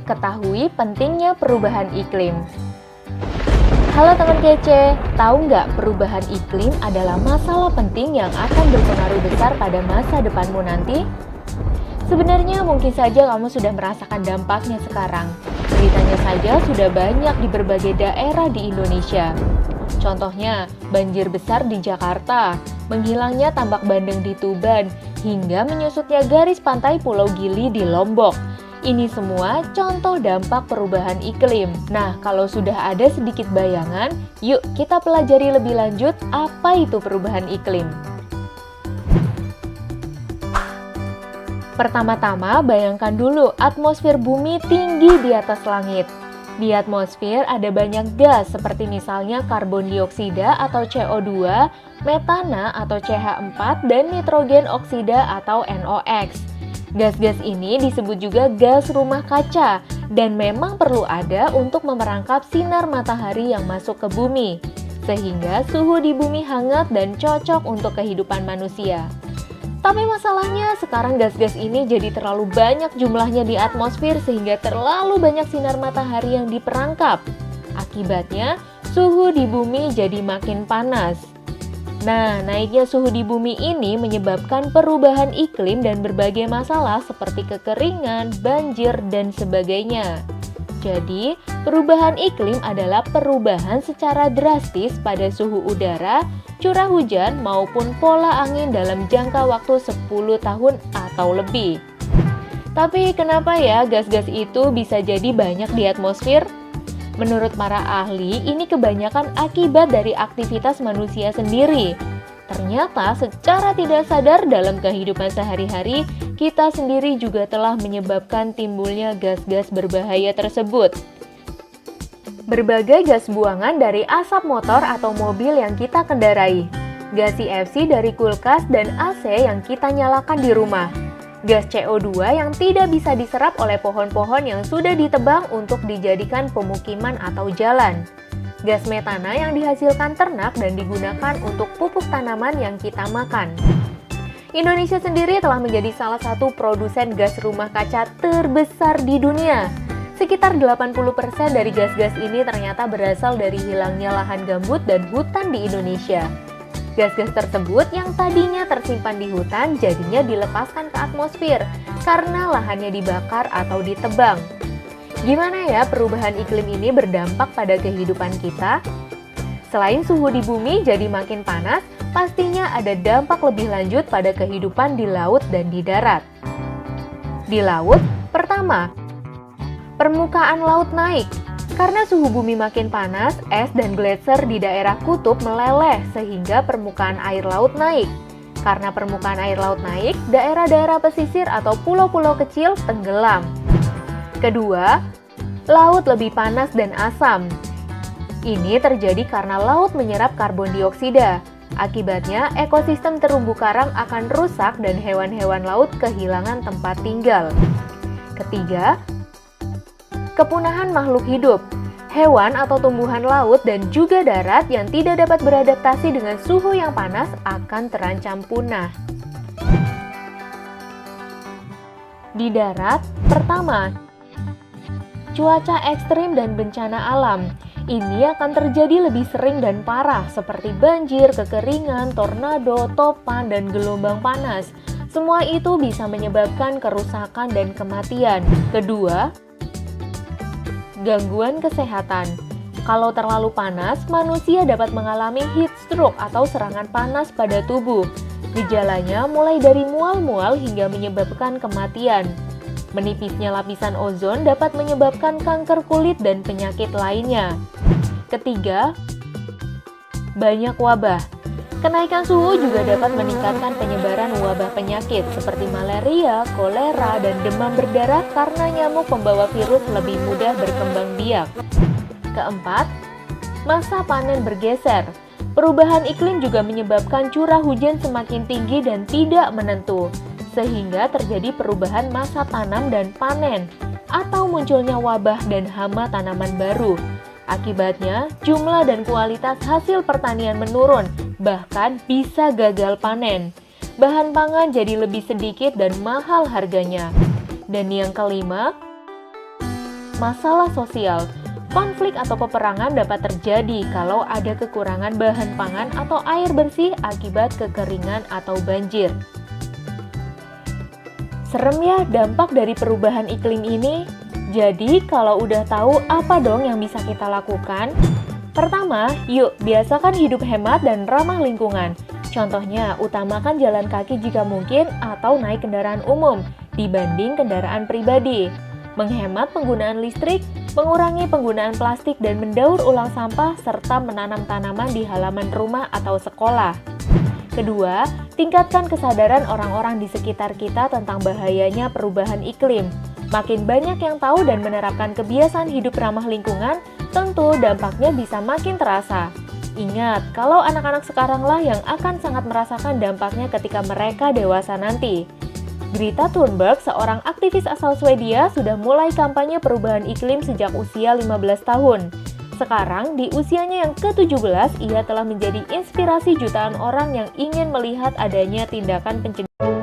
ketahui pentingnya perubahan iklim. Halo teman kece, tahu nggak perubahan iklim adalah masalah penting yang akan berpengaruh besar pada masa depanmu nanti? Sebenarnya mungkin saja kamu sudah merasakan dampaknya sekarang. Beritanya saja sudah banyak di berbagai daerah di Indonesia. Contohnya, banjir besar di Jakarta, menghilangnya tambak bandeng di Tuban, hingga menyusutnya garis pantai Pulau Gili di Lombok. Ini semua contoh dampak perubahan iklim. Nah, kalau sudah ada sedikit bayangan, yuk kita pelajari lebih lanjut apa itu perubahan iklim. Pertama-tama, bayangkan dulu atmosfer bumi tinggi di atas langit. Di atmosfer ada banyak gas seperti misalnya karbon dioksida atau CO2, metana atau CH4, dan nitrogen oksida atau NOx. Gas-gas ini disebut juga gas rumah kaca dan memang perlu ada untuk memerangkap sinar matahari yang masuk ke bumi, sehingga suhu di bumi hangat dan cocok untuk kehidupan manusia. Tapi masalahnya sekarang gas-gas ini jadi terlalu banyak jumlahnya di atmosfer sehingga terlalu banyak sinar matahari yang diperangkap. Akibatnya, suhu di bumi jadi makin panas. Nah, naiknya suhu di bumi ini menyebabkan perubahan iklim dan berbagai masalah seperti kekeringan, banjir, dan sebagainya. Jadi, perubahan iklim adalah perubahan secara drastis pada suhu udara, curah hujan, maupun pola angin dalam jangka waktu 10 tahun atau lebih. Tapi kenapa ya gas-gas itu bisa jadi banyak di atmosfer? Menurut para ahli, ini kebanyakan akibat dari aktivitas manusia sendiri. Ternyata secara tidak sadar dalam kehidupan sehari-hari, kita sendiri juga telah menyebabkan timbulnya gas-gas berbahaya tersebut. Berbagai gas buangan dari asap motor atau mobil yang kita kendarai, gas CFC dari kulkas dan AC yang kita nyalakan di rumah, gas CO2 yang tidak bisa diserap oleh pohon-pohon yang sudah ditebang untuk dijadikan pemukiman atau jalan, gas metana yang dihasilkan ternak dan digunakan untuk pupuk tanaman yang kita makan. Indonesia sendiri telah menjadi salah satu produsen gas rumah kaca terbesar di dunia. Sekitar 80% dari gas-gas ini ternyata berasal dari hilangnya lahan gambut dan hutan di Indonesia. Gas-gas tersebut yang tadinya tersimpan di hutan jadinya dilepaskan ke atmosfer karena lahannya dibakar atau ditebang. Gimana ya perubahan iklim ini berdampak pada kehidupan kita? Selain suhu di bumi jadi makin panas, pastinya ada dampak lebih lanjut pada kehidupan di laut dan di darat. Di laut, pertama, permukaan laut naik. Karena suhu bumi makin panas, es dan gletser di daerah kutub meleleh sehingga permukaan air laut naik. Karena permukaan air laut naik, daerah-daerah pesisir atau pulau-pulau kecil tenggelam. Kedua, laut lebih panas dan asam. Ini terjadi karena laut menyerap karbon dioksida. Akibatnya, ekosistem terumbu karang akan rusak dan hewan-hewan laut kehilangan tempat tinggal. Ketiga, kepunahan makhluk hidup. Hewan atau tumbuhan laut dan juga darat yang tidak dapat beradaptasi dengan suhu yang panas akan terancam punah. Di darat, pertama, cuaca ekstrim dan bencana alam. Ini akan terjadi lebih sering dan parah seperti banjir, kekeringan, tornado, topan, dan gelombang panas. Semua itu bisa menyebabkan kerusakan dan kematian. Kedua, gangguan kesehatan. Kalau terlalu panas, manusia dapat mengalami heat stroke atau serangan panas pada tubuh. Gejalanya mulai dari mual-mual hingga menyebabkan kematian. Menipisnya lapisan ozon dapat menyebabkan kanker kulit dan penyakit lainnya. Ketiga, banyak wabah. Kenaikan suhu juga dapat meningkatkan penyebaran wabah penyakit seperti malaria, kolera, dan demam berdarah karena nyamuk pembawa virus lebih mudah berkembang biak. Keempat, masa panen bergeser. Perubahan iklim juga menyebabkan curah hujan semakin tinggi dan tidak menentu, sehingga terjadi perubahan masa tanam dan panen, atau munculnya wabah dan hama tanaman baru. Akibatnya, jumlah dan kualitas hasil pertanian menurun, bahkan bisa gagal panen. Bahan pangan jadi lebih sedikit dan mahal harganya. Dan yang kelima, masalah sosial. Konflik atau peperangan dapat terjadi kalau ada kekurangan bahan pangan atau air bersih akibat kekeringan atau banjir. Serem ya dampak dari perubahan iklim ini. Jadi kalau udah tahu apa dong yang bisa kita lakukan? Pertama, yuk biasakan hidup hemat dan ramah lingkungan. Contohnya, utamakan jalan kaki jika mungkin atau naik kendaraan umum dibanding kendaraan pribadi. Menghemat penggunaan listrik, mengurangi penggunaan plastik dan mendaur ulang sampah, serta menanam tanaman di halaman rumah atau sekolah. Kedua, tingkatkan kesadaran orang-orang di sekitar kita tentang bahayanya perubahan iklim. Makin banyak yang tahu dan menerapkan kebiasaan hidup ramah lingkungan, tentu dampaknya bisa makin terasa. Ingat, kalau anak-anak sekaranglah yang akan sangat merasakan dampaknya ketika mereka dewasa nanti. Greta Thunberg, seorang aktivis asal Swedia, sudah mulai kampanye perubahan iklim sejak usia 15 tahun. Sekarang, di usianya yang ke-17, ia telah menjadi inspirasi jutaan orang yang ingin melihat adanya tindakan pencegahan.